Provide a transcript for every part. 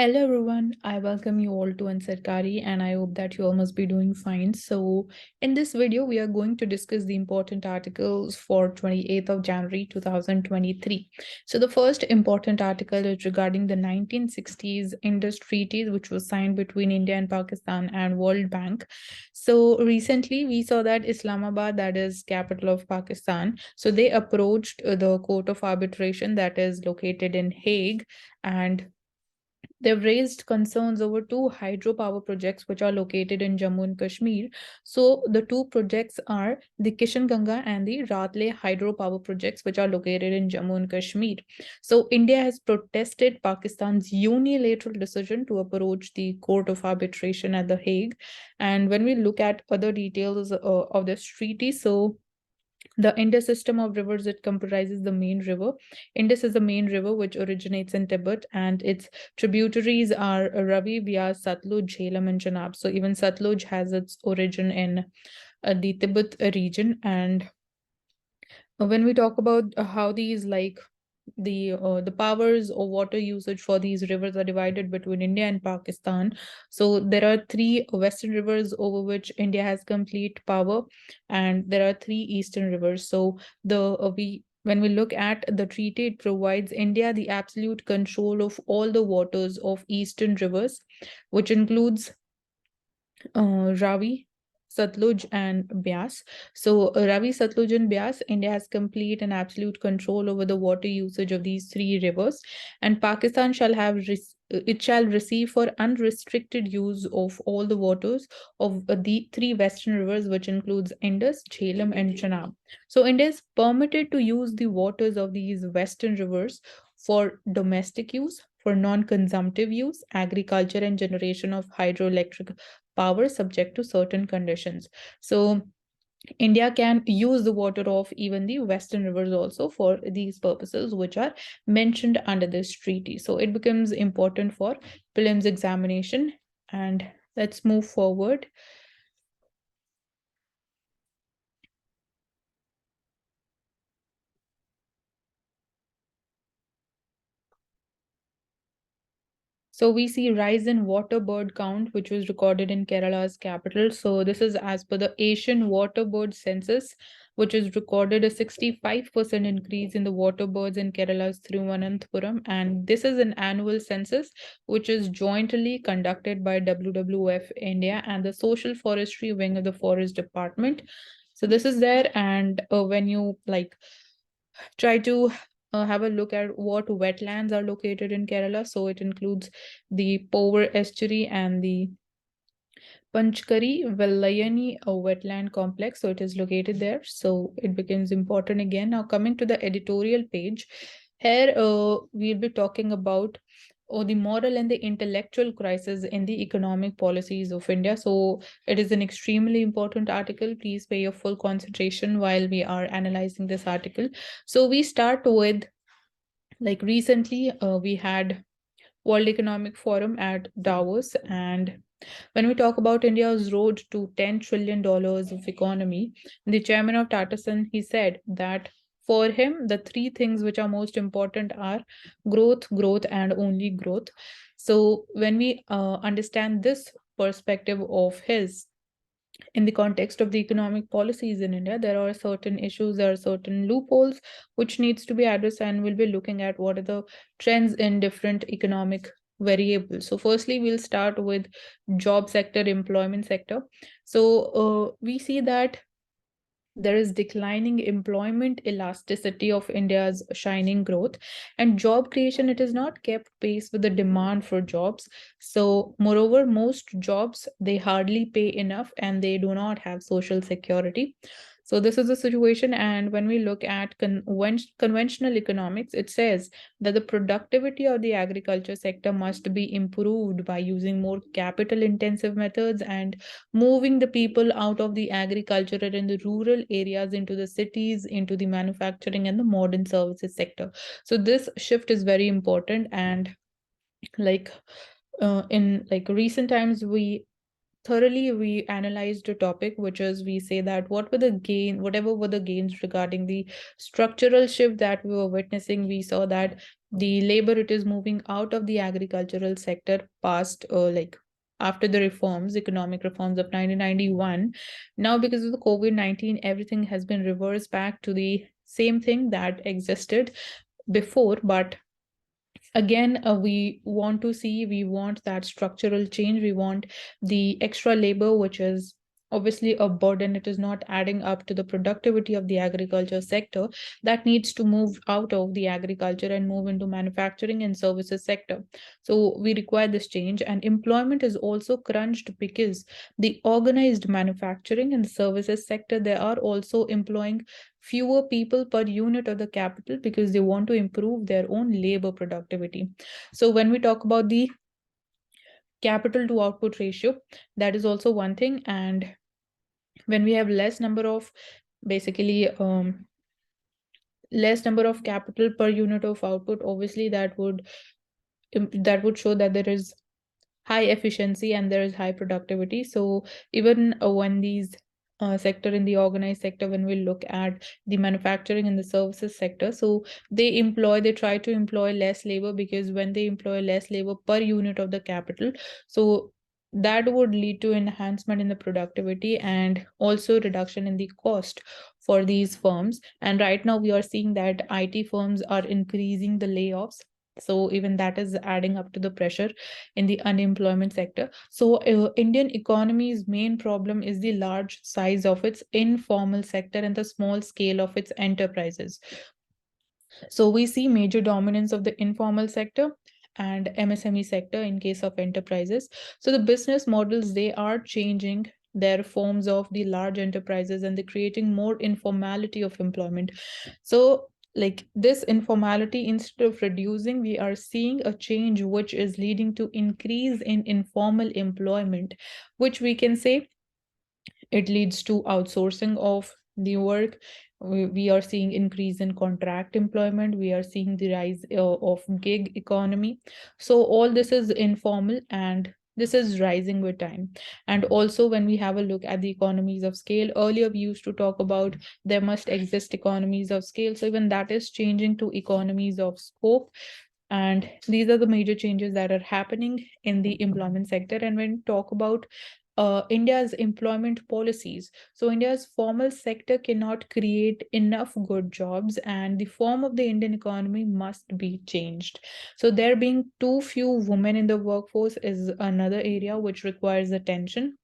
Hello everyone, I welcome you all to Ansarkari and I hope that you all must be doing fine. So in this video, we are going to discuss the important articles for 28th of January 2023. So the first important article is regarding the 1960s Indus Treaty, which was signed between India and Pakistan and World Bank. So recently we saw that Islamabad, that is capital of Pakistan, so they approached the Court of Arbitration that is located in Hague, and they've raised concerns over two hydropower projects which are located in Jammu and Kashmir. So the two projects are the Kishan Ganga and the Ratle hydropower projects, which are located in Jammu and Kashmir. So India has protested Pakistan's unilateral decision to approach the Court of Arbitration at The Hague. And when we look at other details of this treaty, so the Indus system of rivers, it comprises the main river. Indus is the main river which originates in Tibet, and its tributaries are Ravi, Bias, Satluj, Jhelum, and Chenab. So even Satluj has its origin in the Tibet region. And when we talk about how these the powers or water usage for these rivers are divided between India and Pakistan. So there are three western rivers over which India has complete power, and there are three eastern rivers. So the we when we look at the treaty, it provides India the absolute control of all the waters of eastern rivers, which includes Ravi, Satluj, and Byas. So, Ravi, Satluj, and Byas, India has complete and absolute control over the water usage of these three rivers, and Pakistan shall have it shall receive for unrestricted use of all the waters of the three western rivers, which includes Indus, Jhelum, and Chenab. So, India is permitted to use the waters of these western rivers for domestic use, for non-consumptive use, agriculture, and generation of hydroelectric power subject to certain conditions. So India can use the water of even the western rivers also for these purposes, which are mentioned under this treaty. So it becomes important for prelims examination. And let's move forward. So we see rise in water bird count, which was recorded in Kerala's capital. So this is as per the Asian water bird census, which is recorded a 65% increase in the water birds in Kerala's Thiruvananthapuram. And this is an annual census, which is jointly conducted by WWF India and the Social Forestry Wing of the Forest Department. So this is there. And when you try to have a look at what wetlands are located in Kerala. So it includes the Pover Estuary and the Panchkari Velayani wetland complex. So it is located there. So it becomes important again. Now coming to the editorial page, here we'll be talking about the moral and the intellectual crisis in the economic policies of India. So it is an extremely important article. Please pay your full concentration while we are analyzing this article. So we start with recently we had World Economic Forum at Davos, and when we talk about India's road to $10 trillion of economy, the chairman of Tata Sons, he said that for him, the three things which are most important are growth, growth, and only growth. So when we understand this perspective of his, in the context of the economic policies in India, there are certain issues, there are certain loopholes which needs to be addressed, and we'll be looking at what are the trends in different economic variables. So firstly, we'll start with job sector, employment sector. So we see that there is declining employment elasticity of India's shining growth, and job creation, it is not kept pace with the demand for jobs. So moreover, most jobs, they hardly pay enough and they do not have social security. So this is the situation. And when we look at conventional economics, it says that the productivity of the agriculture sector must be improved by using more capital intensive methods and moving the people out of the agriculture and the rural areas into the cities, into the manufacturing and the modern services sector. So this shift is very important. And like in recent times, we thoroughly we analyzed the topic, which is we say that whatever were the gains regarding the structural shift that we were witnessing. We saw that the labor, it is moving out of the agricultural sector past like after the reforms, economic reforms of 1991. Now, because of the COVID-19, everything has been reversed back to the same thing that existed before. But again, we want that structural change. We want the extra labor, which is obviously a burden. It is not adding up to the productivity of the agriculture sector, that needs to move out of the agriculture and move into manufacturing and services sector. So we require this change. And employment is also crunched because the organized manufacturing and services sector, they are also employing fewer people per unit of the capital because they want to improve their own labor productivity. So when we talk about the capital to output ratio, that is also one thing. And when we have basically less number of capital per unit of output, obviously that would show that there is high efficiency and there is high productivity. So even when these sector in the organized sector, when we look at the manufacturing and the services sector, so they try to employ less labor, because when they employ less labor per unit of the capital, so that would lead to enhancement in the productivity and also reduction in the cost for these firms. And right now we are seeing that IT firms are increasing the layoffs, so even that is adding up to the pressure in the unemployment sector. So Indian economy's main problem is the large size of its informal sector and the small scale of its enterprises. So we see major dominance of the informal sector and MSME sector in case of enterprises. So the business models, they are changing their forms of the large enterprises, and they're creating more informality of employment. So like this informality, instead of reducing, we are seeing a change which is leading to increase in informal employment, which we can say it leads to outsourcing of the work. We are seeing increase in contract employment. We are seeing the rise of gig economy. So all this is informal, and this is rising with time. And also when we have a look at the economies of scale, earlier we used to talk about there must exist economies of scale. So even that is changing to economies of scope. And these are the major changes that are happening in the employment sector. And when we talk about India's employment policies, so India's formal sector cannot create enough good jobs, and the form of the Indian economy must be changed. So there being too few women in the workforce is another area which requires attention.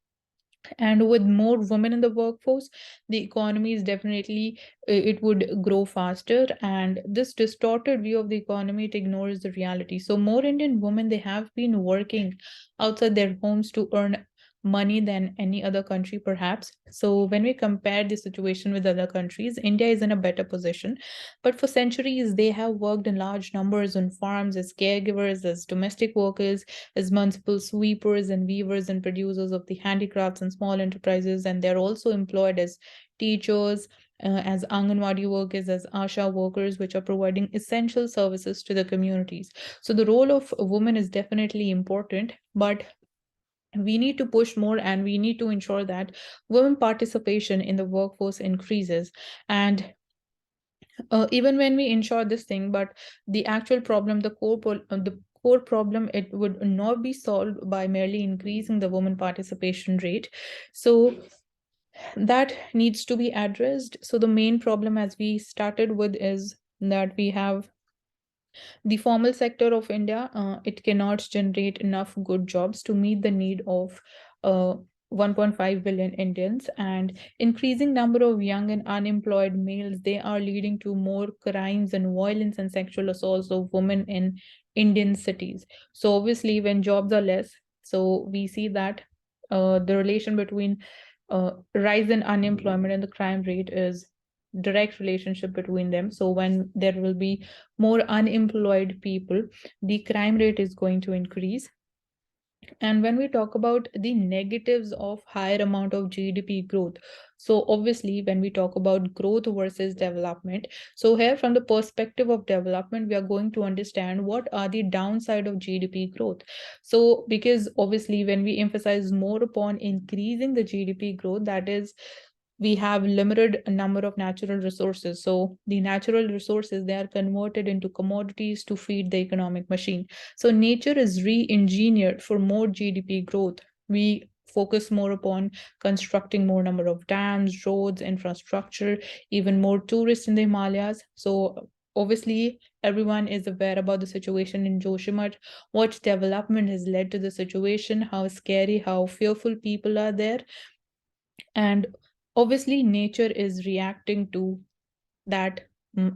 And with more women in the workforce, the economy is definitely it would grow faster. And this distorted view of the economy, it ignores the reality. So more Indian women, they have been working outside their homes to earn money than any other country perhaps. So when we compare the situation with other countries, India is in a better position. But for centuries they have worked in large numbers on farms as caregivers, as domestic workers, as municipal sweepers and weavers and producers of the handicrafts and small enterprises. And they're also employed as teachers, as Anganwadi workers, as Asha workers, which are providing essential services to the communities. So the role of a woman is definitely important, but we need to push more, and we need to ensure that women participation in the workforce increases. And even when we ensure this thing, but the actual problem, the core problem, it would not be solved by merely increasing the woman participation rate. So that needs to be addressed. So the main problem, as we started with, is that we have the formal sector of India. It cannot generate enough good jobs to meet the need of 1.5 billion Indians. And increasing number of young and unemployed males, they are leading to more crimes and violence and sexual assaults of women in Indian cities. So obviously when jobs are less, so we see that the relation between rise in unemployment and the crime rate is direct relationship between them. So when there will be more unemployed people, the crime rate is going to increase. And when we talk about the negatives of higher amount of GDP growth, So obviously, when we talk about growth versus development, so here from the perspective of development, we are going to understand what are the downside of GDP growth. So because obviously when we emphasize more upon increasing the GDP growth, that is, we have limited number of natural resources. So the natural resources, they are converted into commodities to feed the economic machine. So nature is re-engineered for more GDP growth. We focus more upon constructing more number of dams, roads, infrastructure, even more tourists in the Himalayas. So obviously everyone is aware about the situation in Joshimath, what development has led to the situation, how scary, how fearful people are there. And obviously nature is reacting to that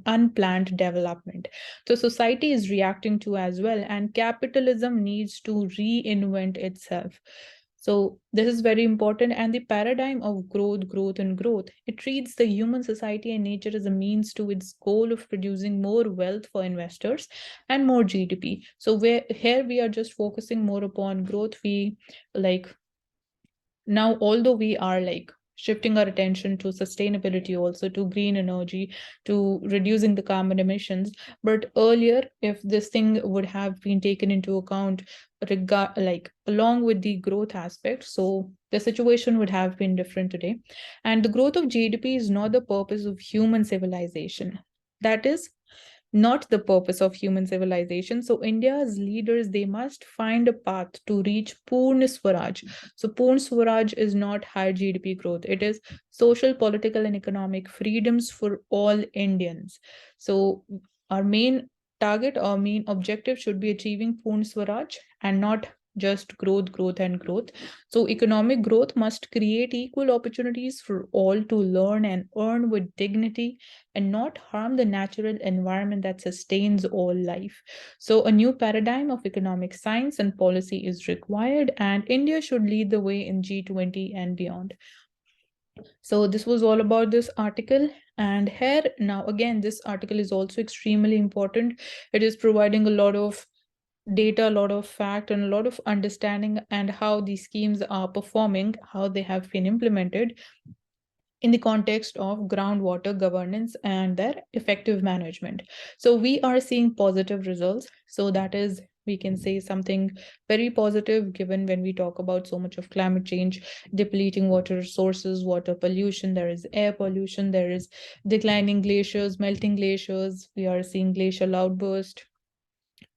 unplanned development. So society is reacting to as well, and capitalism needs to reinvent itself. So this is very important. And the paradigm of growth, it treats the human society and nature as a means to its goal of producing more wealth for investors and more GDP. So where here we are just focusing more upon growth. We like now, although we are like shifting our attention to sustainability, also to green energy, to reducing the carbon emissions, but earlier if this thing would have been taken into account like along with the growth aspect, so the situation would have been different today. And the growth of GDP is not the purpose of human civilization. That is not the purpose of human civilization. So India's leaders, they must find a path to reach Purna Swaraj. So Purna Swaraj is not high GDP growth. It is social, political, and economic freedoms for all Indians. So our main target, our main objective should be achieving Purna Swaraj and not just growth, and growth. So economic growth must create equal opportunities for all to learn and earn with dignity and not harm the natural environment that sustains all life. So, a new paradigm of economic science and policy is required, and India should lead the way in G20 and beyond. So, this was all about this article. And here, now again, this article is also extremely important. It is providing a lot of data, a lot of fact, and a lot of understanding and how these schemes are performing, how they have been implemented in the context of groundwater governance and their effective management. So we are seeing positive results. So that is, we can say something very positive given when we talk about so much of climate change, depleting water resources, water pollution, there is air pollution, there is declining glaciers, melting glaciers, we are seeing glacial outburst,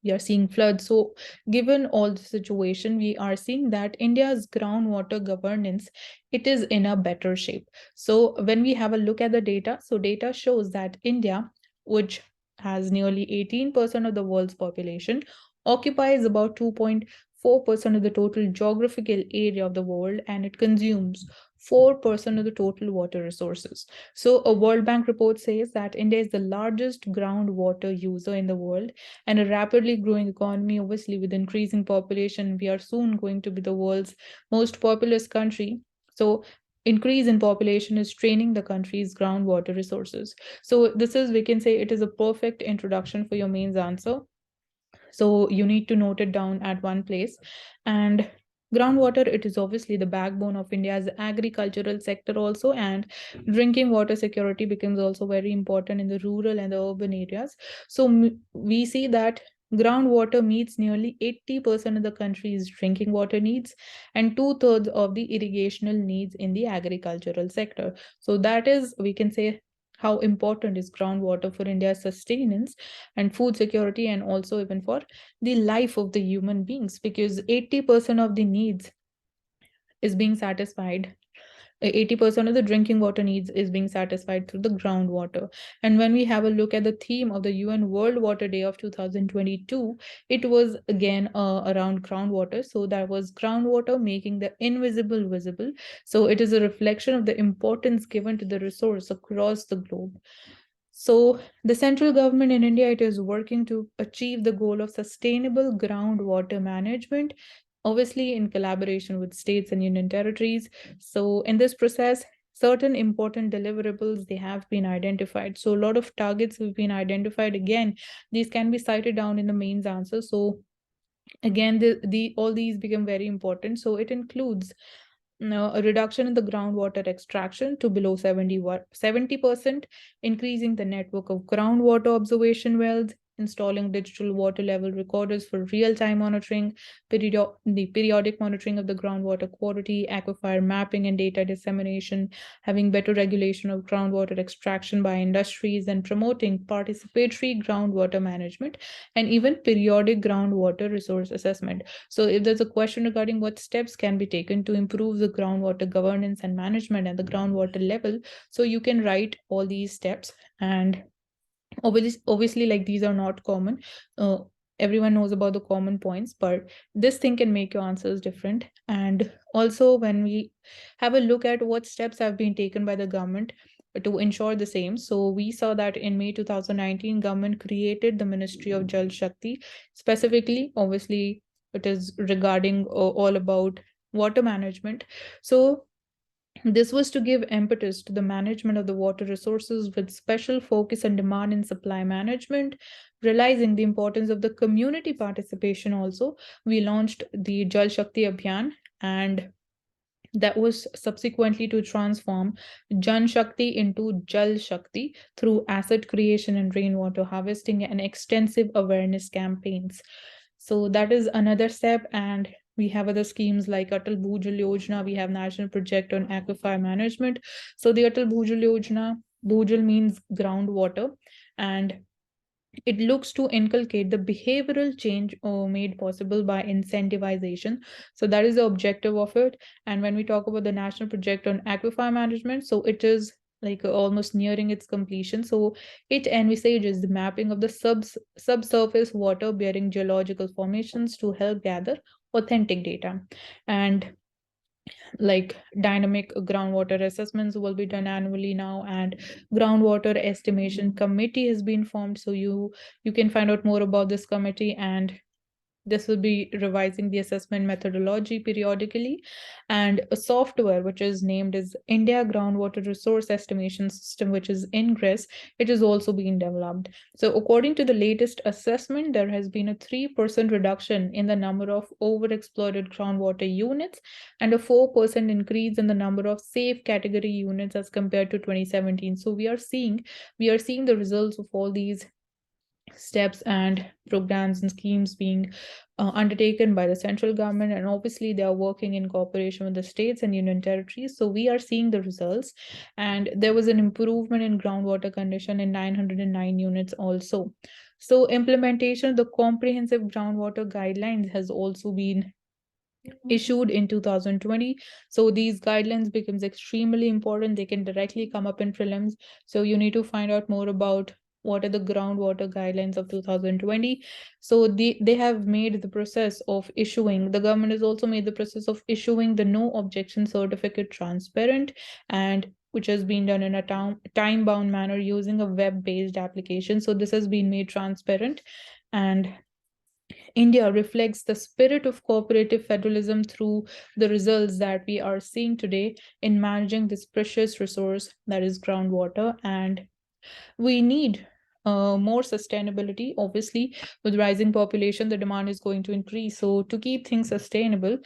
we are seeing floods. So given all the situation, we are seeing that India's groundwater governance, it is in a better shape. So when we have a look at the data, so data shows that India, which has nearly 18% of the world's population, occupies about 2.4% of the total geographical area of the world, and it consumes 4% of the total water resources. So a World Bank report says that India is the largest groundwater user in the world, and a rapidly growing economy. Obviously, with increasing population, we are soon going to be the world's most populous country. So increase in population is straining the country's groundwater resources. So this is, we can say, it is a perfect introduction for your mains answer. So you need to note it down at one place. And groundwater, it is obviously the backbone of India's agricultural sector also, and drinking water security becomes also very important in the rural and the urban areas. So we see that groundwater meets nearly 80% of the country's drinking water needs and two-thirds of the irrigational needs in the agricultural sector. So that is, we can say, how important is groundwater for India's sustenance and food security, and also even for the life of the human beings, because 80% of the needs is being satisfied. 80% of the drinking water needs is being satisfied through the groundwater. And when we have a look at the theme of the UN World Water Day of 2022, it was again around groundwater. So that was groundwater making the invisible visible. So it is a reflection of the importance given to the resource across the globe. So the central government in India, it is working to achieve the goal of sustainable groundwater management, obviously in collaboration with states and union territories. So in this process, certain important deliverables, they have been identified. So a lot of targets have been identified. Again, these can be cited down in the mains answer. So again, the all these become very important. So it includes a reduction in the groundwater extraction to below 70%, increasing the network of groundwater observation wells, installing digital water level recorders for real-time monitoring, the periodic monitoring of the groundwater quality, aquifer mapping and data dissemination, having better regulation of groundwater extraction by industries, and promoting participatory groundwater management, and even periodic groundwater resource assessment. So if there's a question regarding what steps can be taken to improve the groundwater governance and management at the groundwater level, so you can write all these steps. And obviously, like, these are not common. uh, Everyone knows about the common points, but this thing can make your answers different. And also, when we have a look at what steps have been taken by the government to ensure the same, so we saw that in May 2019 government created the Ministry of Jal Shakti. Specifically, obviously, it is regarding all about water management. So this was to give impetus to the management of the water resources with special focus on demand and supply management, realizing the importance of the community participation. Also, we launched the Jal Shakti Abhiyan, and that was subsequently to transform Jan Shakti into Jal Shakti through asset creation and rainwater harvesting and extensive awareness campaigns. So that is another step. And we have other schemes like Atal Bhujal Yojana. We have National Project on Aquifer Management. So the Atal Bhujal Yojana, Bhujal means groundwater, and it looks to inculcate the behavioral change made possible by incentivization. So that is the objective of it. And when we talk about the National Project on Aquifer Management, so it is like almost nearing its completion. So it envisages the mapping of the subsurface water bearing geological formations to help gather authentic data. And like dynamic groundwater assessments will be done annually now, and groundwater estimation committee has been formed. So you can find out more about this committee, and this will be revising the assessment methodology periodically. And a software which is named as India Groundwater Resource Estimation System, which is INGRESS, it is also being developed. So according to the latest assessment, there has been a 3% reduction in the number of overexploited groundwater units and a 4% increase in the number of safe category units as compared to 2017. So we are seeing the results of all these steps and programs and schemes being undertaken by the central government, and obviously they are working in cooperation with the states and union territories. So we are seeing the results, and there was an improvement in groundwater condition in 909 units also. So implementation of the comprehensive groundwater guidelines has also been issued in 2020. So these guidelines becomes extremely important. They can directly come up in prelims. So you need to find out more about what are the groundwater guidelines of 2020. So they have made the process of issuing, the government has also made the process of issuing the no objection certificate transparent, and which has been done in a time-bound manner using a web-based application. So this has been made transparent, and India reflects the spirit of cooperative federalism through the results that we are seeing today in managing this precious resource that is groundwater. And we need more sustainability. Obviously, with rising population, the demand is going to increase. So to keep things sustainable,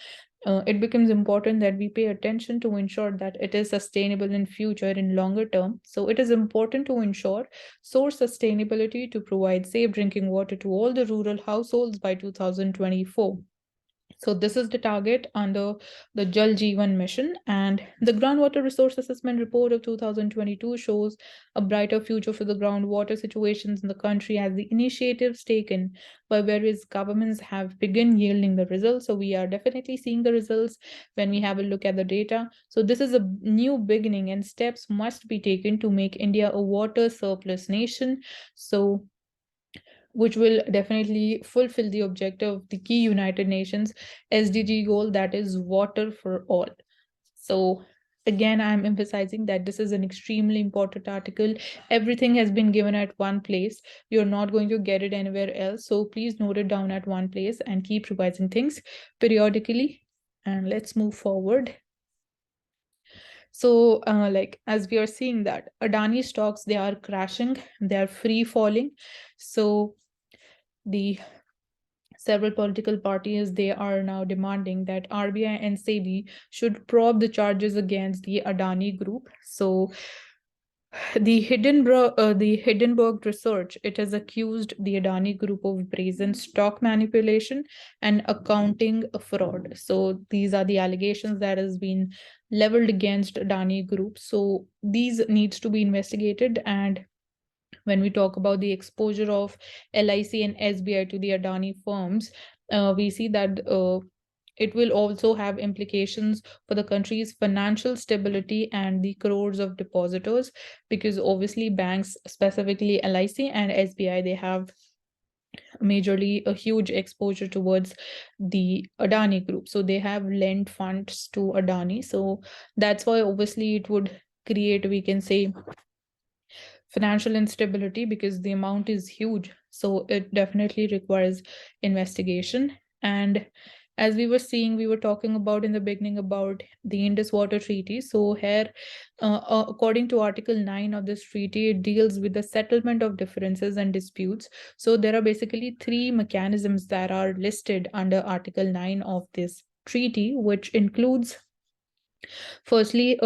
it becomes important that we pay attention to ensure that it is sustainable in future, in longer term. So it is important to ensure source sustainability to provide safe drinking water to all the rural households by 2024. So this is the target under the Jal Jeevan mission. And the groundwater resource assessment report of 2022 shows a brighter future for the groundwater situations in the country as the initiatives taken by various governments have begun yielding the results. So we are definitely seeing the results when we have a look at the data. So this is a new beginning, and steps must be taken to make India a water surplus nation. So which will definitely fulfill the objective of the key United Nations SDG goal, that is water for all. So again, I'm emphasizing that this is an extremely important article. Everything has been given at one place. You're not going to get it anywhere else. So please note it down at one place and keep revising things periodically. And let's move forward. So, like, as we are seeing that Adani stocks, they are crashing, they are free falling. So the several political parties, they are now demanding that RBI and SEBI should probe the charges against the Adani group. So the Hindenburg research, it has accused the Adani group of brazen stock manipulation and accounting fraud. So these are the allegations that has been leveled against Adani group. So these needs to be investigated. And when we talk about the exposure of LIC and SBI to the Adani firms, we see that it will also have implications for the country's financial stability and the crores of depositors, because obviously banks, specifically LIC and SBI, they have majorly a huge exposure towards the Adani group. So they have lent funds to Adani. So that's why obviously it would create, we can say, financial instability, because the amount is huge. So it definitely requires investigation. And as we were seeing, we were talking about in the beginning about the Indus Water Treaty. So here, according to Article 9 of this treaty, it deals with the settlement of differences and disputes. So there are basically three mechanisms that are listed under Article 9 of this treaty, which includes, firstly,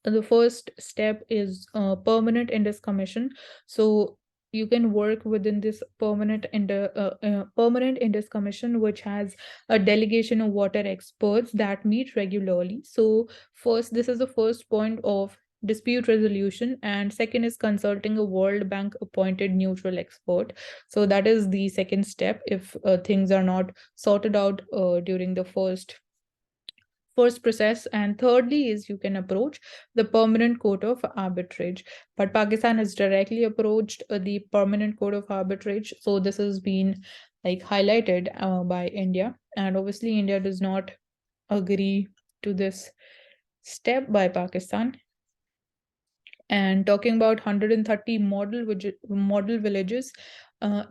the first step is permanent Indus Commission. So you can work within this permanent Indus Commission, which has a delegation of water experts that meet regularly. So first, this is the first point of dispute resolution, and second is consulting a World Bank appointed neutral expert. So that is the second step if things are not sorted out during the first process. And thirdly is you can approach the permanent court of arbitrage, but Pakistan has directly approached the permanent court of arbitrage. So this has been like highlighted by India, and obviously India does not agree to this step by Pakistan. And talking about 130 model villages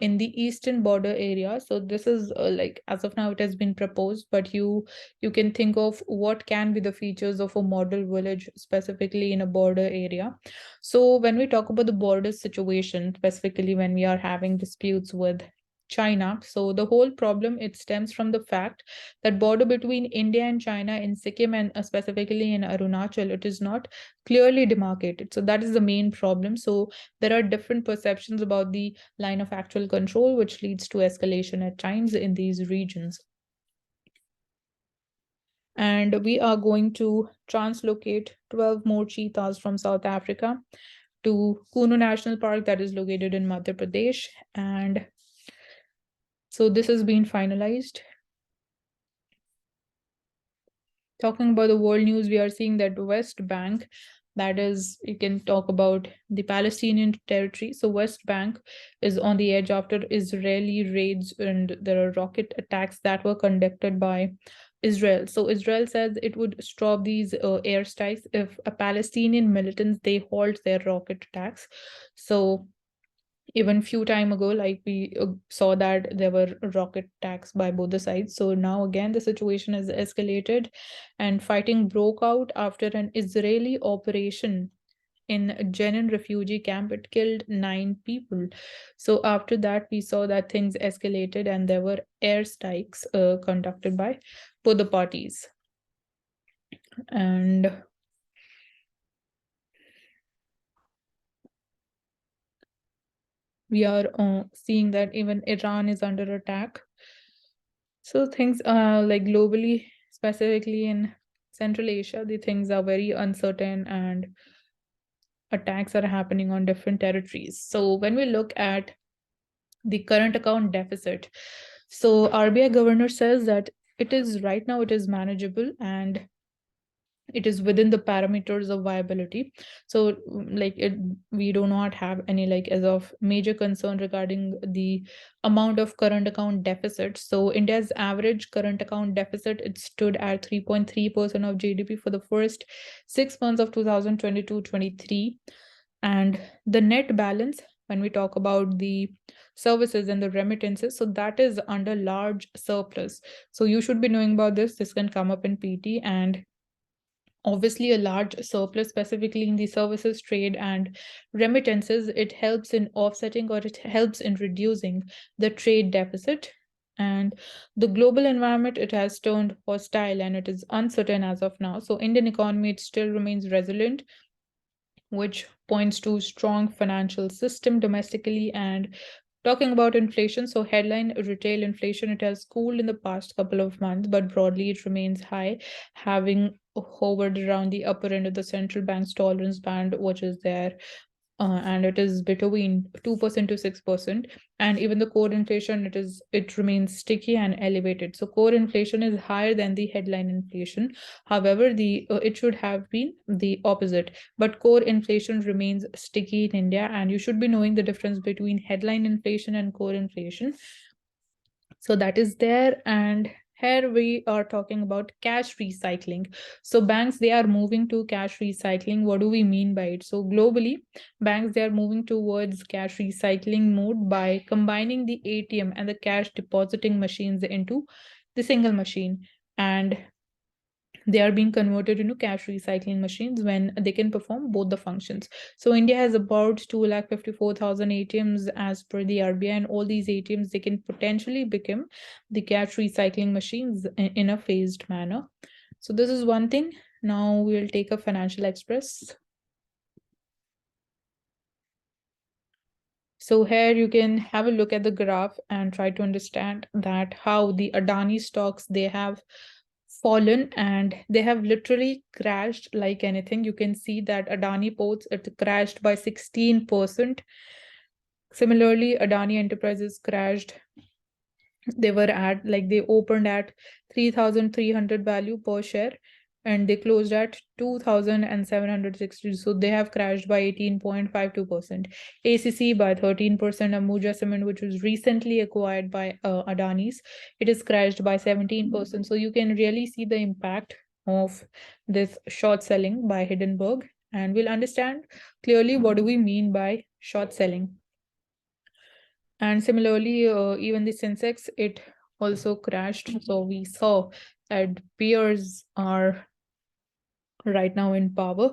in the eastern border area. So this is like, as of now it has been proposed, but you can think of what can be the features of a model village specifically in a border area. So when we talk about the border situation, specifically when we are having disputes with China, so the whole problem, it stems from the fact that border between India and China in Sikkim and specifically in Arunachal, it is not clearly demarcated. So that is the main problem. So there are different perceptions about the line of actual control, which leads to escalation at times in these regions. And we are going to translocate 12 more cheetahs from South Africa to Kuno National Park, that is located in Madhya Pradesh. And so this has been finalized. Talking about the world news, we are seeing that the West Bank, that is, you can talk about the Palestinian territory. So West Bank is on the edge after Israeli raids, and there are rocket attacks that were conducted by Israel. So Israel says it would stop these airstrikes if a Palestinian militants, they halt their rocket attacks. So even few time ago, like we saw that there were rocket attacks by both the sides. So now again the situation has escalated, and fighting broke out after an Israeli operation in a Jenin refugee camp. It killed 9 people. So after that we saw that things escalated and there were airstrikes conducted by both the parties. And we are seeing that even Iran is under attack. So things like globally, specifically in Central Asia, the things are very uncertain and attacks are happening on different territories. So when we look at the current account deficit, so RBI governor says that it is right now it is manageable and it is within the parameters of viability. So like we do not have any like as of major concern regarding the amount of current account deficit. So India's average current account deficit, it stood at 3.3% of GDP for the first 6 months of 2022-23. And the net balance, when we talk about the services and the remittances, so that is under large surplus. So you should be knowing about this can come up in PT. And obviously a large surplus, specifically in the services trade and remittances, it helps in offsetting or it helps in reducing the trade deficit. And the global environment, it has turned hostile and it is uncertain as of now. So Indian economy, it still remains resilient, which points to strong financial system domestically. And talking about inflation, so headline retail inflation, it has cooled in the past couple of months, but broadly it remains high, having hovered around the upper end of the central bank's tolerance band, which is there, and it is between 2% to 6%. And even the core inflation, it remains sticky and elevated. So core inflation is higher than the headline inflation. However, the it should have been the opposite, but core inflation remains sticky in India, and you should be knowing the difference between headline inflation and core inflation. So that is there. And here we are talking about cash recycling. So banks, they are moving to cash recycling. What do we mean by it? So globally, banks, they are moving towards cash recycling mode by combining the ATM and the cash depositing machines into the single machine. And they are being converted into cash recycling machines when they can perform both the functions. So India has about 254,000 ATMs as per the RBI, and all these ATMs, they can potentially become the cash recycling machines in a phased manner. So this is one thing. Now we'll take a financial express. So here you can have a look at the graph and try to understand that how the Adani stocks, they have fallen and they have literally crashed like anything. You can see that Adani Ports, it crashed by 16%. Similarly, Adani Enterprises crashed. They were at, like, they opened at 3,300 value per share and they closed at 2,760. So they have crashed by 18.52%. ACC by 13%. Ambuja Cement, which was recently acquired by Adani's, it is crashed by 17%. So you can really see the impact of this short selling by Hindenburg. And we'll understand clearly what do we mean by short selling. And similarly, even the Sensex, it also crashed. So we saw that peers are right now in power.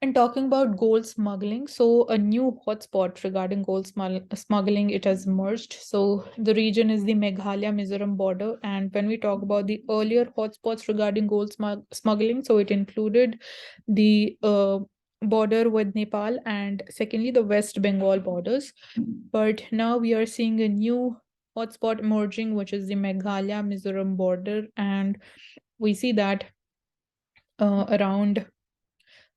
And talking about gold smuggling, so a new hotspot regarding gold smuggling, it has emerged. So the region is the Meghalaya-Mizoram border. And when we talk about the earlier hotspots regarding gold smuggling, so it included the border with Nepal and secondly, the West Bengal borders. But now we are seeing a new hotspot emerging, which is the Meghalaya-Mizoram border. And we see that around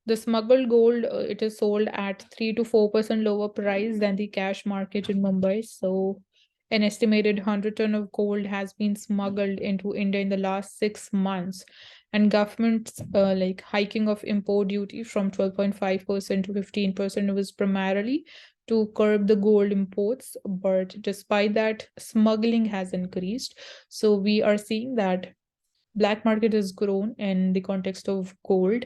the smuggled gold, it is sold at 3 to 4% lower price than the cash market in Mumbai. So an estimated 100 ton of gold has been smuggled into India in the last 6 months. And government's like hiking of import duty from 12.5% to 15% was primarily to curb the gold imports. But despite that, smuggling has increased. So we are seeing that black market has grown in the context of gold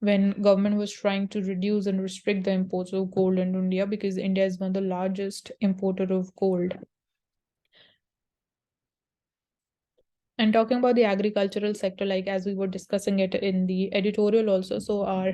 when government was trying to reduce and restrict the imports of gold in India, because India is one of the largest importer of gold. And talking about the agricultural sector, like as we were discussing it in the editorial also, so our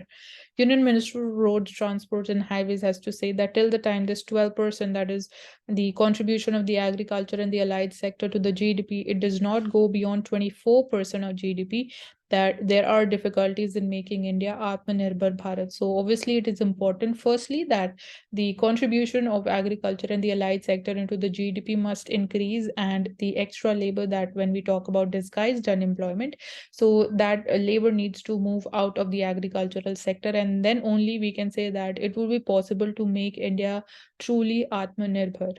Union Minister of Road Transport and Highways has to say that till the time this 12%, that is the contribution of the agriculture and the allied sector to the GDP, it does not go beyond 24% of GDP, that there are difficulties in making India Atmanirbhar Bharat. So obviously it is important, firstly, that the contribution of agriculture and the allied sector into the GDP must increase, and the extra labor, that when we talk about disguised unemployment, so that labor needs to move out of the agricultural sector, and then only we can say that it will be possible to make India truly Atmanirbhar.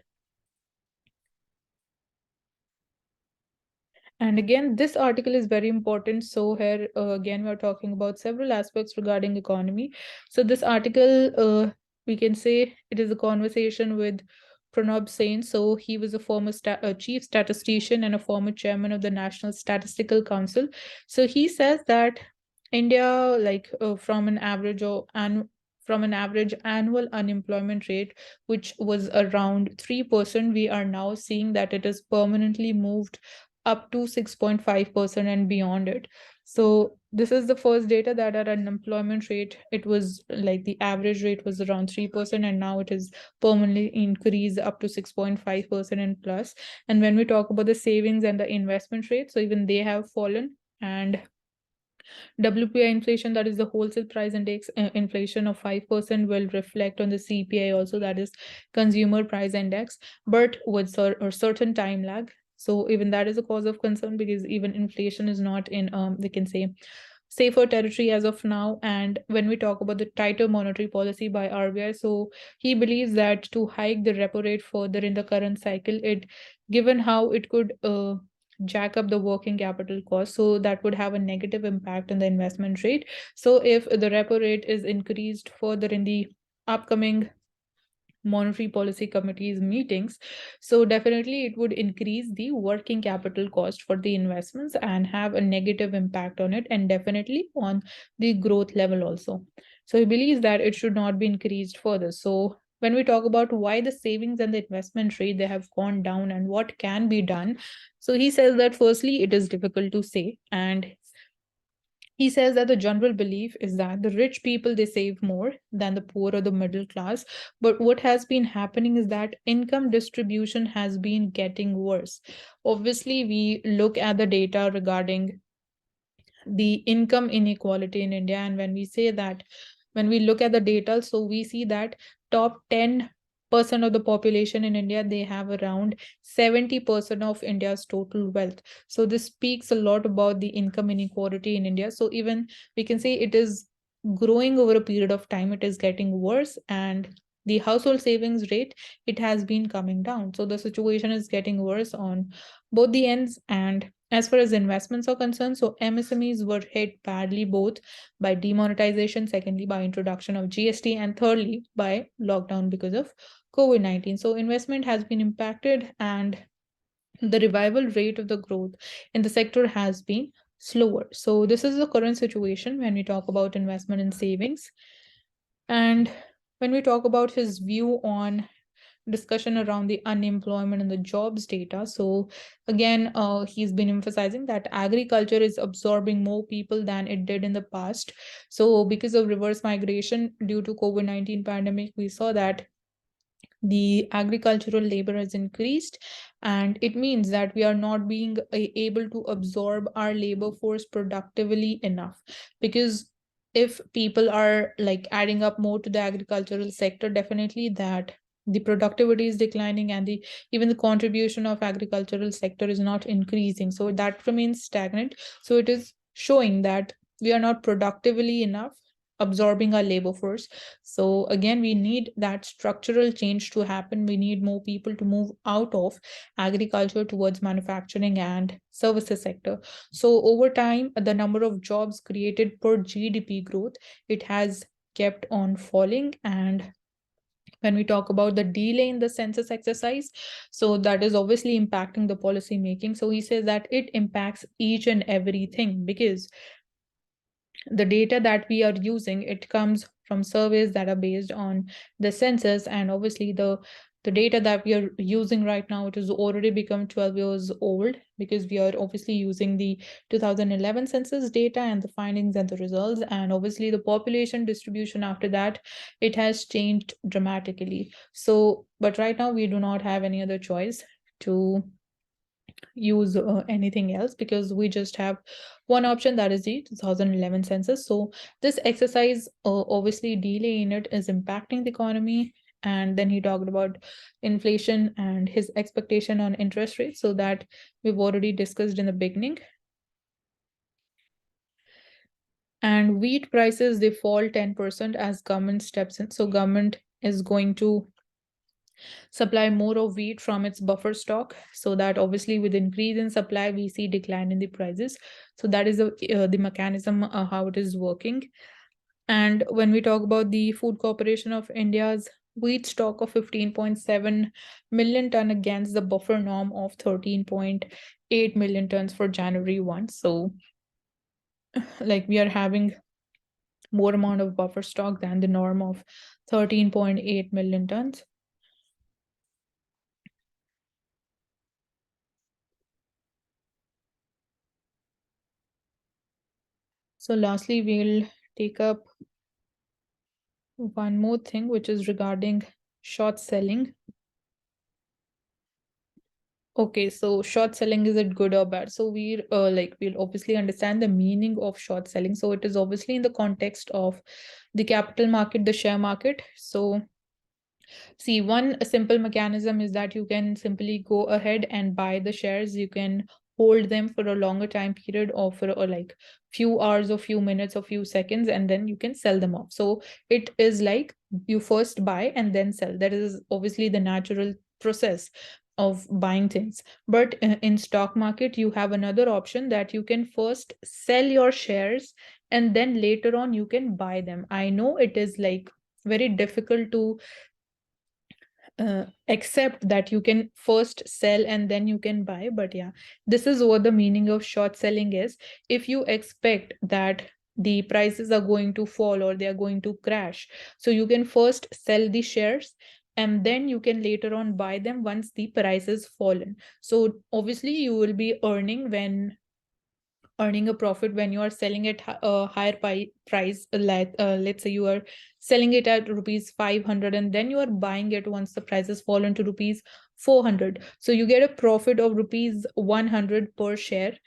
And again, this article is very important. So here, again, we're talking about several aspects regarding economy. So this article, we can say it is a conversation with Pranab Sen. So he was a former chief statistician and a former chairman of the National Statistical Council. So he says that India, like from an average annual unemployment rate, which was around 3%, we are now seeing that it is permanently moved up to 6.5% and beyond it. So this is the first data that our unemployment rate, it was like the average rate was around 3%, and now it is permanently increased up to 6.5% and plus. And when we talk about the savings and the investment rate, so even they have fallen. And WPI inflation, that is the wholesale price index inflation of 5%, will reflect on the CPI also, that is consumer price index, but with a certain time lag. So even that is a cause of concern, because even inflation is not in we can say safer territory as of now. And when we talk about the tighter monetary policy by RBI, so he believes that to hike the repo rate further in the current cycle, it given how it could jack up the working capital cost, so that would have a negative impact on the investment rate. So if the repo rate is increased further in the upcoming monetary policy committee's meetings, so definitely it would increase the working capital cost for the investments and have a negative impact on it, and definitely on the growth level also. So he believes that it should not be increased further. So when we talk about why the savings and the investment rate, they have gone down and what can be done, so he says that firstly it is difficult to say, and he says that the general belief is that the rich people, they save more than the poor or the middle class. But what has been happening is that income distribution has been getting worse. Obviously, we look at the data regarding the income inequality in India. And when we say that, when we look at the data, so we see that top 10% of the population in India, they have around 70% of India's total wealth. So this speaks a lot about the income inequality in India. So even we can say it is growing over a period of time, it is getting worse. And the household savings rate, it has been coming down. So the situation is getting worse on both the ends. And as far as investments are concerned, so MSMEs were hit badly, both by demonetization, secondly by introduction of GST, and thirdly by lockdown because of COVID-19. So investment has been impacted, and the revival rate of the growth in the sector has been slower. So this is the current situation when we talk about investment and savings. And when we talk about his view on discussion around the unemployment and the jobs data. So again, he's been emphasizing that agriculture is absorbing more people than it did in the past. So because of reverse migration due to COVID-19 pandemic, we saw that the agricultural labor has increased, and it means that we are not being able to absorb our labor force productively enough. Because if people are like adding up more to the agricultural sector, definitely that the productivity is declining, and the even the contribution of agricultural sector is not increasing, so that remains stagnant. So it is showing that we are not productively enough absorbing our labor force. So again, we need that structural change to happen. We need more people to move out of agriculture towards manufacturing and services sector. So over time, the number of jobs created per GDP growth, it has kept on falling. And when we talk about the delay in the census exercise, so that is obviously impacting the policy making. So he says that it impacts each and everything, because the data that we are using, it comes from surveys that are based on the census. And obviously the data that we are using right now, it has already become 12 years old, because we are obviously using the 2011 census data and the findings and the results. And obviously the population distribution after that, it has changed dramatically. So but right now we do not have any other choice to use anything else, because we just have one option, that is the 2011 census. So this exercise, obviously delay in it is impacting the economy. And then he talked about inflation and his expectation on interest rates, so that we've already discussed in the beginning. And wheat prices, they fall 10% as government steps in. So government is going to supply more of wheat from its buffer stock, so that obviously with increase in supply we see decline in the prices. So that is the mechanism how it is working. And when we talk about the Food Corporation of India's wheat stock of 15.7 million ton against the buffer norm of 13.8 million tons for January 1, so like we are having more amount of buffer stock than the norm of 13.8 million tons. So lastly, we'll take up one more thing, which is regarding short selling. Okay, so short selling, is it good or bad? So we'll obviously understand the meaning of short selling. So it is obviously in the context of the capital market, the share market. So see, one simple mechanism is that you can simply go ahead and buy the shares. You can hold them for a longer time period, or for like few hours or few minutes or few seconds, and then you can sell them off. So it is like you first buy and then sell. That is obviously the natural process of buying things. But in stock market, you have another option, that you can first sell your shares and then later on you can buy them. I know it is like very difficult to accept that you can first sell and then you can buy, but yeah, this is what the meaning of short selling is. If you expect that the prices are going to fall or they are going to crash, so you can first sell the shares and then you can later on buy them once the price has fallen. So obviously you will be earning a profit when you are selling at a higher price. Let's say you are selling it at rupees 500 and then you are buying it once the price has fallen to rupees 400, so you get a profit of rupees 100 per share.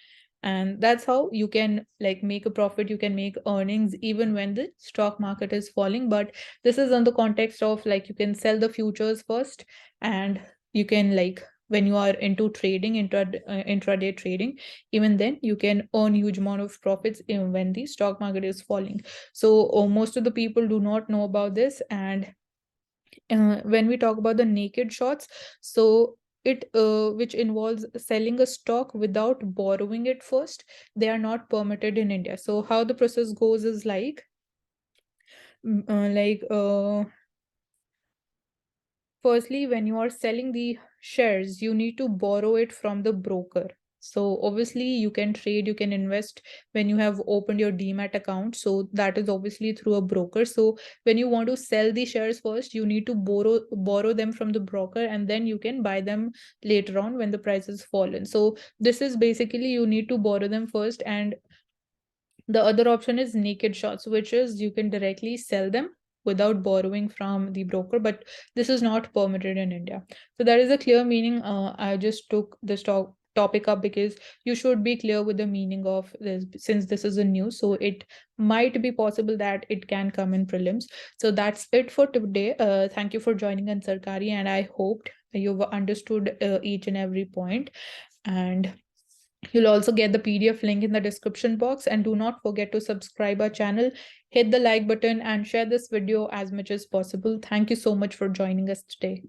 And that's how you can like make a profit, you can make earnings even when the stock market is falling. But this is on the context of like you can sell the futures first, and you can like when you are into trading, intraday trading, even then you can earn huge amount of profits even when the stock market is falling. So most of the people do not know about this. And when we talk about the naked shots, so it which involves selling a stock without borrowing it first, they are not permitted in India. So how the process goes is like mm, uh, like uh, firstly, when you are selling the shares, you need to borrow it from the broker. So obviously you can trade, you can invest when you have opened your demat account. So that is obviously through a broker. So when you want to sell the shares first, you need to borrow them from the broker, and then you can buy them later on when the price has fallen. So this is basically you need to borrow them first. And the other option is naked shots, which is you can directly sell them without borrowing from the broker, but this is not permitted in India. So that is a clear meaning. I just took this topic up because you should be clear with the meaning of this, since this is a news, so it might be possible that it can come in prelims. So that's it for today. Thank you for joining in, Sarkari, and I hoped you've understood each and every point. And you'll also get the PDF link in the description box. And do not forget to subscribe our channel, hit the like button, and share this video as much as possible. Thank you so much for joining us today.